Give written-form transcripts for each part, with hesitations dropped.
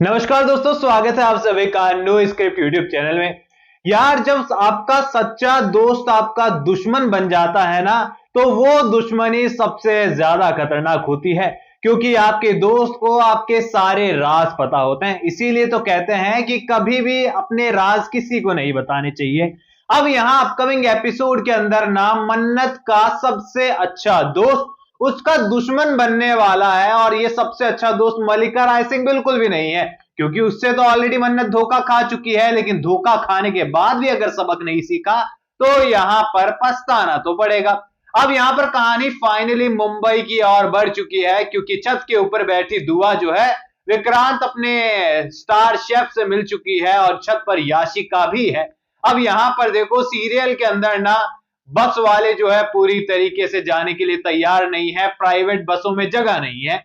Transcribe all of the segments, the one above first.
नमस्कार दोस्तों, स्वागत है आप सभी का नो स्क्रिप्ट यूट्यूब चैनल में। यार, जब आपका सच्चा दोस्त आपका दुश्मन बन जाता है ना, तो वो दुश्मनी सबसे ज्यादा खतरनाक होती है, क्योंकि आपके दोस्त को आपके सारे राज पता होते हैं। इसीलिए तो कहते हैं कि कभी भी अपने राज किसी को नहीं बताने चाहिए। अब यहाँ अपकमिंग एपिसोड के अंदर ना मन्नत का सबसे अच्छा दोस्त उसका दुश्मन बनने वाला है, और ये सबसे अच्छा दोस्त मल्लिका राय सिंह बिल्कुल भी नहीं है, क्योंकि उससे तो ऑलरेडी मन्नत धोखा खा चुकी है। लेकिन धोखा खाने के बाद भी अगर सबक नहीं सीखा तो यहां पर पछताना तो पड़ेगा। अब यहां पर कहानी फाइनली मुंबई की ओर बढ़ चुकी है, क्योंकि छत के ऊपर बैठी दुआ जो है विक्रांत अपने स्टार शेफ से मिल चुकी है, और छत पर याशिका भी है। अब यहां पर देखो, सीरियल के अंदर ना बस वाले जो है पूरी तरीके से जाने के लिए तैयार नहीं है, प्राइवेट बसों में जगह नहीं है।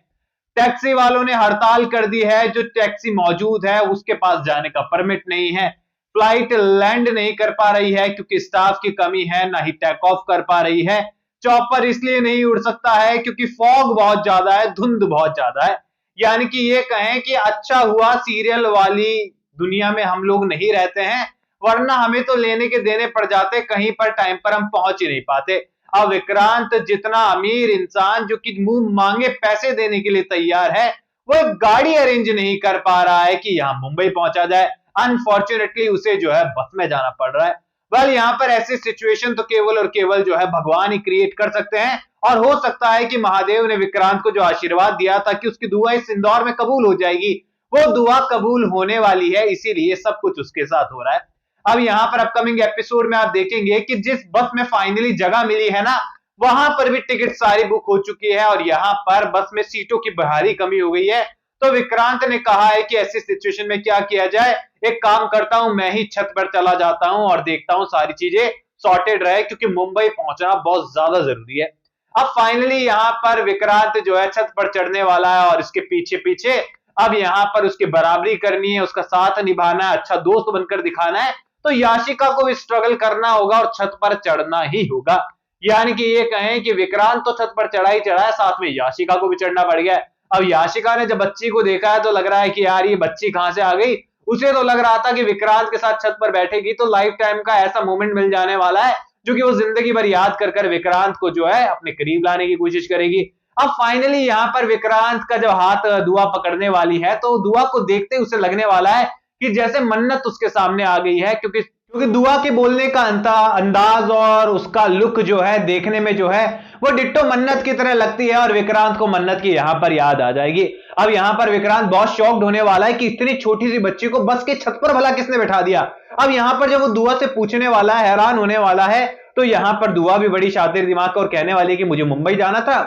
टैक्सी वालों ने हड़ताल कर दी है, जो टैक्सी मौजूद है उसके पास जाने का परमिट नहीं है। फ्लाइट लैंड नहीं कर पा रही है क्योंकि स्टाफ की कमी है, ना ही टेक ऑफ कर पा रही है। चॉपर इसलिए नहीं उड़ सकता है क्योंकि फॉग बहुत ज्यादा है, धुंध बहुत ज्यादा है। यानी कि ये कहें कि अच्छा हुआ सीरियल वाली दुनिया में हम लोग नहीं रहते हैं, वरना हमें तो लेने के देने पड़ जाते, कहीं पर टाइम पर हम पहुंच ही नहीं पाते। अब विक्रांत जितना अमीर इंसान, जो कि मुंह मांगे पैसे देने के लिए तैयार है, वो एक गाड़ी अरेंज नहीं कर पा रहा है कि यहां मुंबई पहुंचा जाए। अनफॉर्चुनेटली उसे जो है बस में जाना पड़ रहा है। वेल, यहां पर ऐसी सिचुएशन तो केवल और केवल जो है भगवान ही क्रिएट कर सकते हैं, और हो सकता है कि महादेव ने विक्रांत को जो आशीर्वाद दिया था कि उसकी दुआ इस इंदौर में कबूल हो जाएगी, वो दुआ कबूल होने वाली है, इसीलिए सब कुछ उसके साथ हो रहा है। अब यहाँ पर अपकमिंग एपिसोड में आप देखेंगे कि जिस बस में फाइनली जगह मिली है ना, वहां पर भी टिकट सारी बुक हो चुकी है, और यहाँ पर बस में सीटों की भारी कमी हो गई है। तो विक्रांत ने कहा है कि ऐसी सिचुएशन में क्या किया जाए, एक काम करता हूं, मैं ही छत पर चला जाता हूं और देखता हूं सारी चीजें सॉर्टेड रहे, क्योंकि मुंबई पहुंचना बहुत ज्यादा जरूरी है। अब फाइनली यहाँ पर विक्रांत जो है छत पर चढ़ने वाला है, और इसके पीछे पीछे अब यहाँ पर उसकी बराबरी करनी है, उसका साथ निभाना है, अच्छा दोस्त बनकर दिखाना है। तो याशिका को भी स्ट्रगल करना होगा और छत पर चढ़ना ही होगा। यानी कि ये कहें कि विक्रांत तो छत पर चढ़ा ही चढ़ा है, साथ में याशिका को भी चढ़ना पड़ गया है। अब याशिका ने जब बच्ची को देखा है तो लग रहा है कि यार ये बच्ची कहां से आ गई। उसे तो लग रहा था कि विक्रांत के साथ छत पर बैठेगी तो लाइफ टाइम का ऐसा मोमेंट मिल जाने वाला है, जो कि वो जिंदगी भर याद कर कर विक्रांत को जो है अपने करीब लाने की कोशिश करेगी। अब फाइनली यहाँ पर विक्रांत का जब हाथ दुआ पकड़ने वाली है, तो दुआ को देखते ही उसे लगने वाला है कि जैसे मन्नत उसके सामने आ गई है, क्योंकि दुआ के बोलने का अंदाज और उसका लुक जो है देखने में जो है वो डिट्टो मन्नत की तरह लगती है, और विक्रांत को मन्नत की यहां पर याद आ जाएगी। अब यहां पर विक्रांत बहुत शॉक्ड होने वाला है कि इतनी छोटी सी बच्ची को बस के छत पर भला किसने बैठा दिया। अब यहां पर जब वो दुआ से पूछने वाला है, हैरान होने वाला है, तो यहां पर दुआ भी बड़ी शातिर दिमाग और कहने वाली है कि मुझे मुंबई जाना था,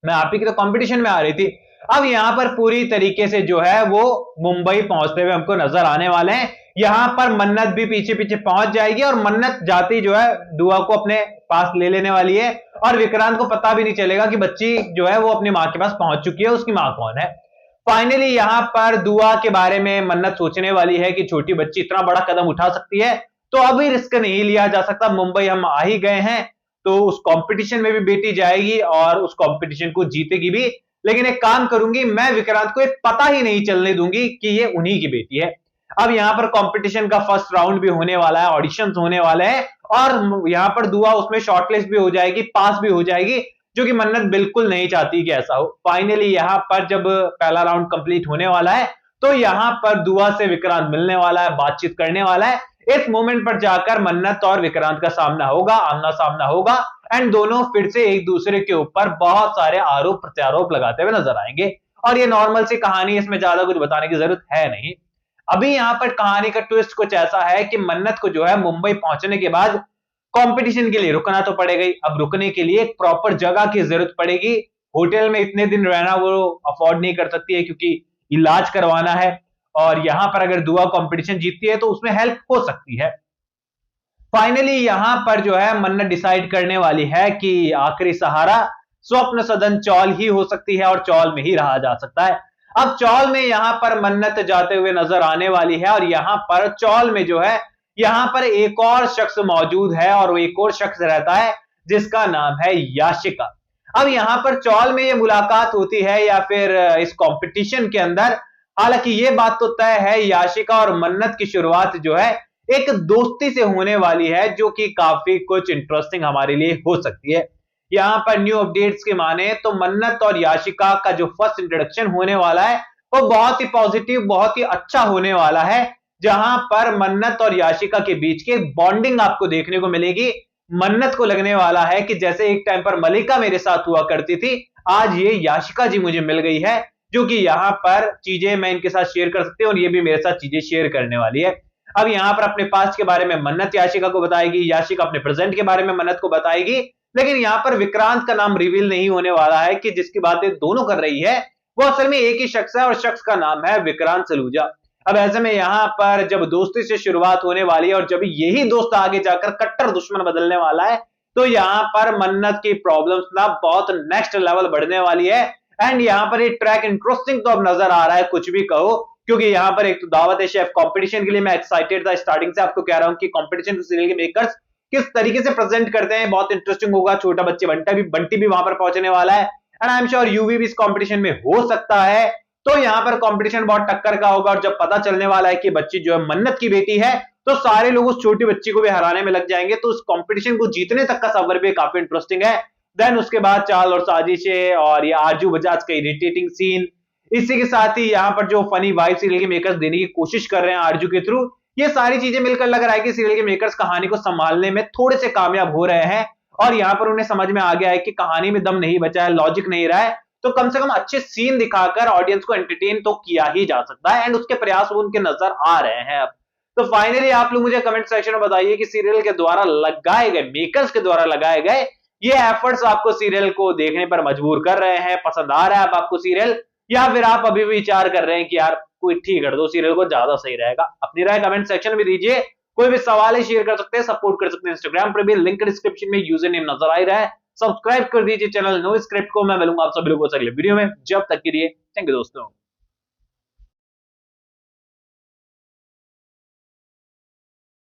मैं आप ही के तो कंपटीशन में आ रही थी। अब यहां पर पूरी तरीके से जो है वो मुंबई पहुंचते हुए हमको नजर आने वाले हैं। यहां पर मन्नत भी पीछे पीछे पहुंच जाएगी, और मन्नत जाती जो है दुआ को अपने पास ले लेने वाली है, और विक्रांत को पता भी नहीं चलेगा कि बच्ची जो है वो अपनी मां के पास पहुंच चुकी है, उसकी मां कौन है। फाइनली यहां पर दुआ के बारे में मन्नत सोचने वाली है कि छोटी बच्ची इतना बड़ा कदम उठा सकती है, तो अभी रिस्क नहीं लिया जा सकता, मुंबई हम आ ही गए हैं, तो उस कंपटीशन में भी बेटी जाएगी और उस कंपटीशन को जीतेगी भी। लेकिन एक काम करूंगी, मैं विक्रांत को एक पता ही नहीं चलने दूंगी कि ये उन्हीं की बेटी है। अब यहां पर कंपटीशन का फर्स्ट राउंड भी होने वाला है, ऑडिशंस होने वाले हैं, और यहां पर दुआ उसमें शॉर्टलिस्ट भी हो जाएगी, पास भी हो जाएगी, जो कि मन्नत बिल्कुल नहीं चाहती कि ऐसा हो। फाइनली यहां पर जब पहला राउंड कंप्लीट होने वाला है, तो यहां पर दुआ से विक्रांत मिलने वाला है, बातचीत करने वाला है। इस मोमेंट पर जाकर मन्नत और विक्रांत का सामना होगा, आमना सामना होगा, एंड दोनों फिर से एक दूसरे के ऊपर बहुत सारे आरोप प्रत्यारोप लगाते हुए नजर आएंगे। और ये नॉर्मल सी कहानी, इसमें ज्यादा कुछ बताने की जरूरत है नहीं। अभी यहां पर कहानी का ट्विस्ट कुछ ऐसा है कि मन्नत को जो है मुंबई पहुंचने के बाद कंपटीशन के लिए रुकना तो पड़ेगा ही। अब रुकने के लिए एक प्रॉपर जगह की जरूरत पड़ेगी। होटल में इतने दिन रहना वो अफोर्ड नहीं कर सकती है, क्योंकि इलाज करवाना है, और यहां पर अगर दुआ कंपटीशन जीतती है तो उसमें हेल्प हो सकती है। फाइनली यहां पर जो है मन्नत डिसाइड करने वाली है कि आखिरी सहारा स्वप्न सदन चौल ही हो सकती है, और चौल में ही रहा जा सकता है। अब चौल में यहां पर मन्नत जाते हुए नजर आने वाली है, और यहां पर चौल में जो है यहां पर एक और शख्स मौजूद है, और वो एक और शख्स रहता है जिसका नाम है याशिका। अब यहां पर चौल में ये मुलाकात होती है, या फिर इस कंपटीशन के अंदर हालांकि ये बात तो तय है, याशिका और मन्नत की शुरुआत जो है एक दोस्ती से होने वाली है, जो कि काफी कुछ इंटरेस्टिंग हमारे लिए हो सकती है। यहाँ पर न्यू अपडेट्स के माने तो मन्नत और याशिका का जो फर्स्ट इंट्रोडक्शन होने वाला है वो बहुत ही पॉजिटिव, बहुत ही अच्छा होने वाला है, जहां पर मन्नत और याशिका के बीच की बॉन्डिंग आपको देखने को मिलेगी। मन्नत को लगने वाला है कि जैसे एक टाइम पर मलिका मेरे साथ हुआ करती थी, आज ये याशिका जी मुझे मिल गई है, जो कि यहाँ पर चीजें मैं इनके साथ शेयर कर सकती हूँ और ये भी मेरे साथ चीजें शेयर करने वाली है। अब यहाँ पर अपने पास्ट के बारे में मन्नत याशिका को बताएगी, याशिका अपने प्रेजेंट के बारे में मन्नत को बताएगी, लेकिन यहाँ पर विक्रांत का नाम रिवील नहीं होने वाला है कि जिसकी बातें दोनों कर रही है वो असल में एक ही शख्स है और शख्स का नाम है विक्रांत सलूजा। अब ऐसे में यहाँ पर जब दोस्ती से शुरुआत होने वाली है और जब यही दोस्त आगे जाकर कट्टर दुश्मन बदलने वाला है, तो यहाँ पर मन्नत की प्रॉब्लम्स ना बहुत नेक्स्ट लेवल बढ़ने वाली है। एंड यहाँ पर ये ट्रैक इंटरेस्टिंग तो अब नजर आ रहा है, कुछ भी कहो, क्योंकि यहाँ पर एक तो दावत है शेफ कंपटीशन के लिए मैं एक्साइटेड था, स्टार्टिंग से आपको कह रहा हूँ कि कंपटीशन को सीरियल के मेकर्स किस तरीके से प्रेजेंट करते हैं, बहुत इंटरेस्टिंग होगा। छोटा बच्चे बंटी भी वहां पर पहुंचने वाला है and I am sure UV भी इस कंपटीशन में हो सकता है। तो यहाँ पर कंपटीशन बहुत टक्कर का होगा और जब पता चलने वाला है कि बच्ची जो है मन्नत की बेटी है, तो सारे लोग उस छोटी बच्ची को भी हराने में लग जाएंगे। तो उस कंपटीशन को जीतने तक का सफर भी काफी इंटरेस्टिंग है। देन उसके बाद चाल और साजिशें और ये आरजू बजाज का इरिटेटिंग सीन, इसी के साथ ही यहाँ पर जो फनी वाइब सीरियल के मेकर्स देने की कोशिश कर रहे हैं आरजू के थ्रू, ये सारी चीजें मिलकर लग रहा है कि सीरियल के मेकर्स कहानी को संभालने में थोड़े से कामयाब हो रहे हैं और यहाँ पर उन्हें समझ में आ गया है कि कहानी में दम नहीं बचा है, लॉजिक नहीं रहा है, तो कम से कम अच्छे सीन दिखाकर ऑडियंस को एंटरटेन तो किया ही जा सकता है एंड उसके प्रयास उनके नजर आ रहे हैं अब। तो फाइनली आप लोग मुझे कमेंट सेक्शन में बताइए कि सीरियल के द्वारा लगाए गए, मेकर्स के द्वारा लगाए गए ये एफर्ट्स आपको सीरियल को देखने पर मजबूर कर रहे हैं, पसंद आ रहा है अब आपको सीरियल, या फिर आप अभी भी विचार कर रहे हैं कि यार कोई ठीक कर दो सीरियल को, ज्यादा सही रहेगा। अपनी राय कमेंट सेक्शन में दीजिए, कोई भी सवाल है शेयर कर सकते हैं, सपोर्ट कर सकते हैं इंस्टाग्राम पर भी, लिंक डिस्क्रिप्शन में यूजर नेम नजर आ रहा है। सब्सक्राइब कर दीजिए चैनल नो स्क्रिप्ट को। मैं मिलूंगा आप सभी लोगों से अगले वीडियो में, जब तक के लिए थैंक यू दोस्तों।